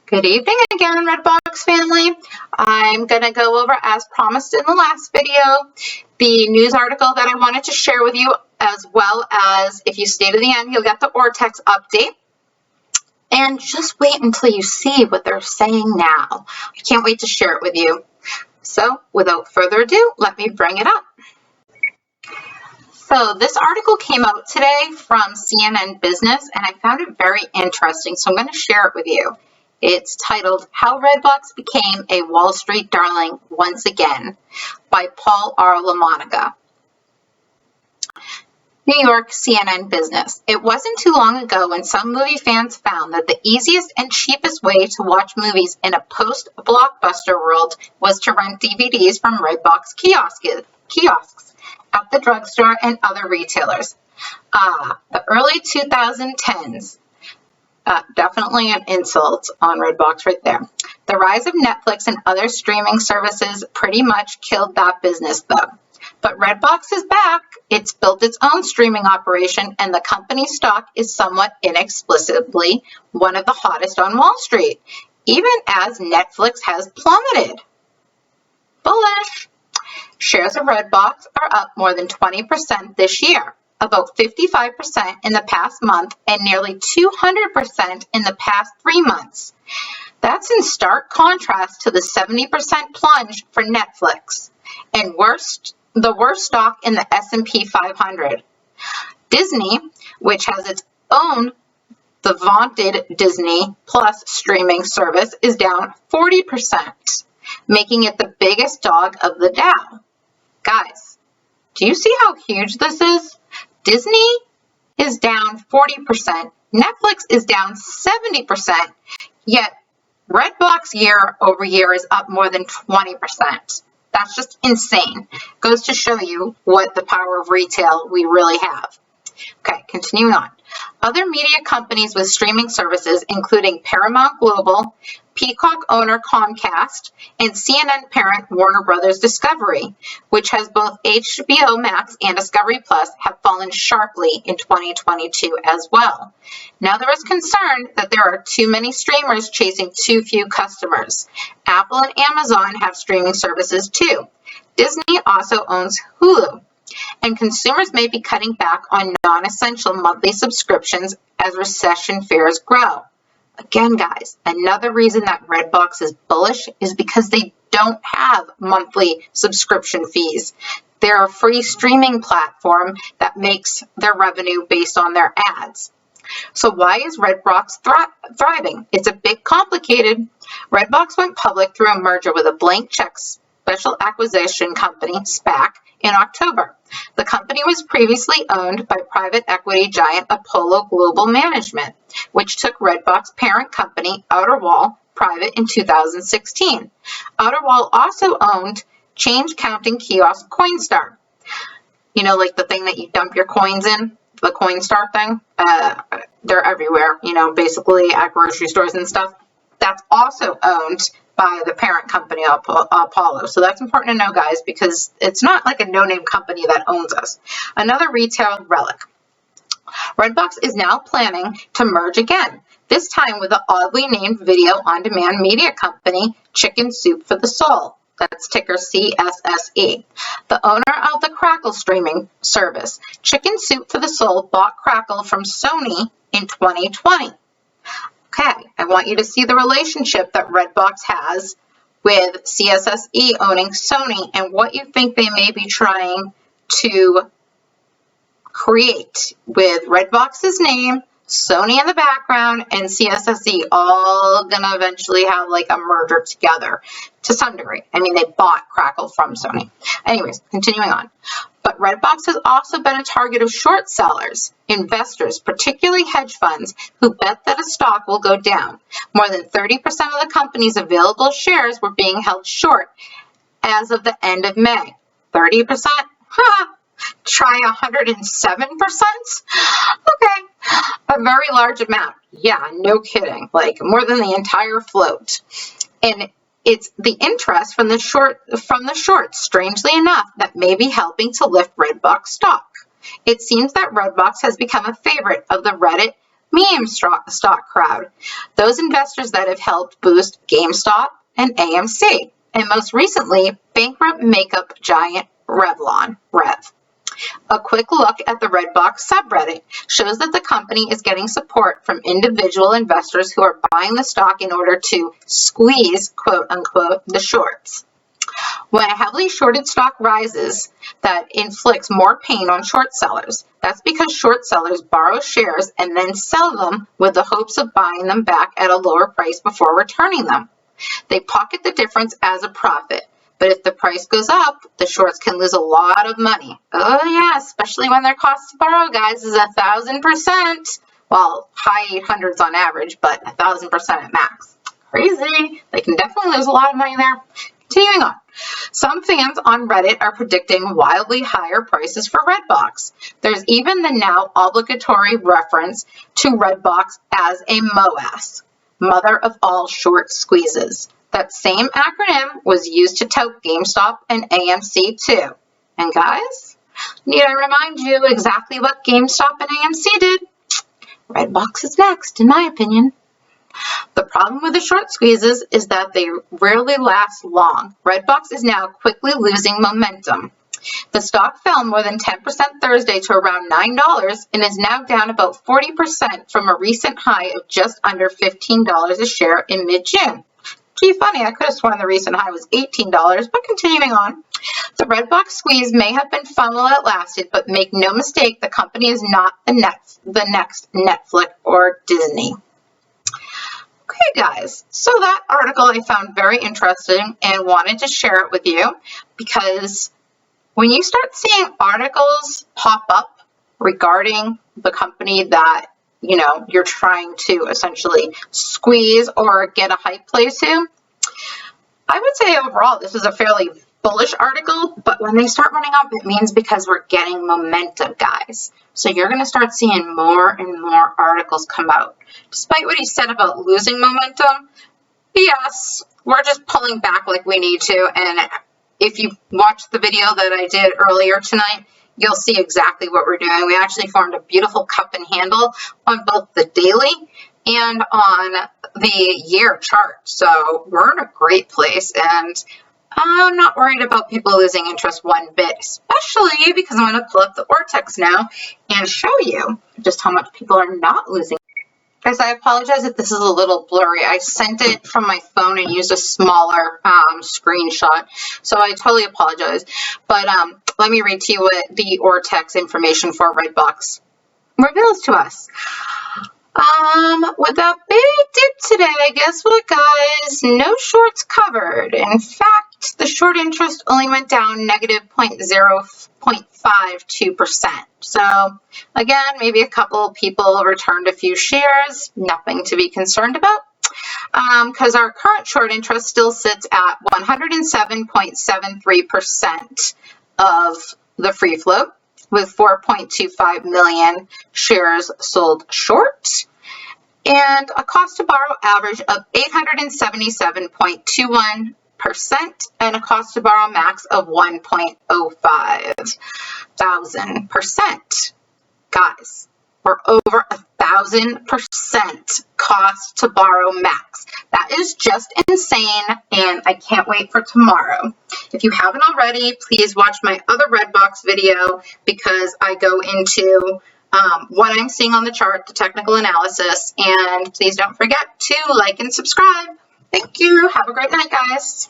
Good evening again, Redbox family. I'm going to go over, as promised in the last video, the news article that I wanted to share with you, as well as, if you stay to the end, you'll get the Ortex update. And just wait until you see what they're saying now. I can't wait to share it with you. So, without further ado, let me bring it up. So this article came out today from CNN Business, and I found it very interesting, so I'm going to share it with you. It's titled, How Redbox Became a Wall Street Darling Once Again by Paul R. LaMonica. New York, CNN Business. It wasn't too long ago when some movie fans found that the easiest and cheapest way to watch movies in a post-blockbuster world was to rent DVDs from Redbox kiosks at the drugstore and other retailers. The early 2010s. Definitely an insult on Redbox right there. The rise of Netflix and other streaming services pretty much killed that business though. But Redbox is back. It's built its own streaming operation, and the company's stock is somewhat inexplicably one of the hottest on Wall Street, even as Netflix has plummeted. Bullish. Shares of Redbox are up more than 20% this year, about 55% in the past month, and nearly 200% in the past 3 months. That's in stark contrast to the 70% plunge for Netflix, and the worst stock in the S&P 500. Disney, which has its own, the vaunted Disney Plus streaming service, is down 40%, making it the biggest dog of the Dow. Guys, do you see how huge this is? Disney is down 40%, Netflix is down 70%, yet Redbox year over year is up more than 20%. That's just insane. Goes to show you what the power of retail we really have. Okay, continuing on. Other media companies with streaming services, including Paramount Global, Peacock owner Comcast, and CNN parent Warner Brothers Discovery, which has both HBO Max and Discovery Plus, have fallen sharply in 2022 as well. Now there is concern that there are too many streamers chasing too few customers. Apple and Amazon have streaming services too. Disney also owns Hulu. And consumers may be cutting back on non-essential monthly subscriptions as recession fears grow. Again, guys, another reason that Redbox is bullish is because they don't have monthly subscription fees. They're a free streaming platform that makes their revenue based on their ads. So why is Redbox thriving? It's a bit complicated. Redbox went public through a merger with a blank check special acquisition company, SPAC, in October. The company was previously owned by private equity giant Apollo Global Management, which took Redbox parent company Outer Wall private in 2016. Outer Wall also owned change counting kiosk Coinstar. You know, like the thing that you dump your coins in, the Coinstar thing. They're everywhere, you know, basically at grocery stores and stuff. That's also owned by the parent company Apollo. So that's important to know, guys, because it's not like a no-name company that owns us. Another retail relic. Redbox is now planning to merge again, this time with the oddly named video on-demand media company Chicken Soup for the Soul. That's ticker CSSE. The owner of the Crackle streaming service, Chicken Soup for the Soul, bought Crackle from Sony in 2020. Okay, I want you to see the relationship that Redbox has with CSSE owning Sony and what you think they may be trying to create with Redbox's name, Sony in the background, and CSSE all gonna eventually have like a merger together to some degree. I mean, they bought Crackle from Sony. Anyways, continuing on. But Redbox has also been a target of short sellers, investors, particularly hedge funds, who bet that a stock will go down. More than 30% of the company's available shares were being held short as of the end of May. 30%? Ha! Try 107%? Okay, a very large amount. Yeah, no kidding. Like more than the entire float. And it's the interest from the shorts, strangely enough, that may be helping to lift Redbox stock. It seems that Redbox has become a favorite of the Reddit meme stock crowd, those investors that have helped boost GameStop and AMC, and most recently, bankrupt makeup giant Revlon, Rev. A quick look at the Redbox subreddit shows that the company is getting support from individual investors who are buying the stock in order to squeeze, quote unquote, the shorts. When a heavily shorted stock rises, that inflicts more pain on short sellers. That's because short sellers borrow shares and then sell them with the hopes of buying them back at a lower price before returning them. They pocket the difference as a profit. But if the price goes up, the shorts can lose a lot of money. Oh yeah, especially when their cost to borrow, guys, is 1,000%. Well, high 800s on average, but 1,000% at max. Crazy. They can definitely lose a lot of money there. Continuing on. Some fans on Reddit are predicting wildly higher prices for Redbox. There's even the now obligatory reference to Redbox as a MOAS, mother of all short squeezes. That same acronym was used to tout GameStop and AMC too. And guys, need I remind you exactly what GameStop and AMC did? Redbox is next, in my opinion. The problem with the short squeezes is that they rarely last long. Redbox is now quickly losing momentum. The stock fell more than 10% Thursday to around $9 and is now down about 40% from a recent high of just under $15 a share in mid-June. Gee, funny, I could have sworn the recent high was $18, but continuing on. The Redbox squeeze may have been fun while it lasted, but make no mistake, the company is not the next Netflix or Disney. Okay, guys, so that article I found very interesting and wanted to share it with you because when you start seeing articles pop up regarding the company that, you know, you're trying to essentially squeeze or get a hype play to, I would say overall this is a fairly bullish article, but when they start running up, it means because we're getting momentum, guys. So you're going to start seeing more and more articles come out. Despite what he said about losing momentum, yes, we're just pulling back like we need to. And if you watched the video that I did earlier tonight, you'll see exactly what we're doing. We actually formed a beautiful cup and handle on both the daily and on the year chart. So we're in a great place, and I'm not worried about people losing interest one bit, especially because I'm going to pull up the Ortex now and show you just how much people are not losing. Guys, I apologize if this is a little blurry. I sent it from my phone and used a smaller screenshot, so I totally apologize. But let me read to you what the Ortex information for Redbox reveals to us. With that big dip today, guess what, guys? No shorts covered. In fact, the short interest only went down negative 0.52%. So, again, maybe a couple of people returned a few shares. Nothing to be concerned about. Because our current short interest still sits at 107.73% of the free float, with 4.25 million shares sold short, and a cost to borrow average of 877.21%, and a cost to borrow max of 1,050,000%. Guys, we're over 1,000% cost to borrow max. That is just insane, and I can't wait for tomorrow. If you haven't already, please watch my other Redbox video because I go into what I'm seeing on the chart, the technical analysis, and please don't forget to like and subscribe. Thank you. Have a great night, guys.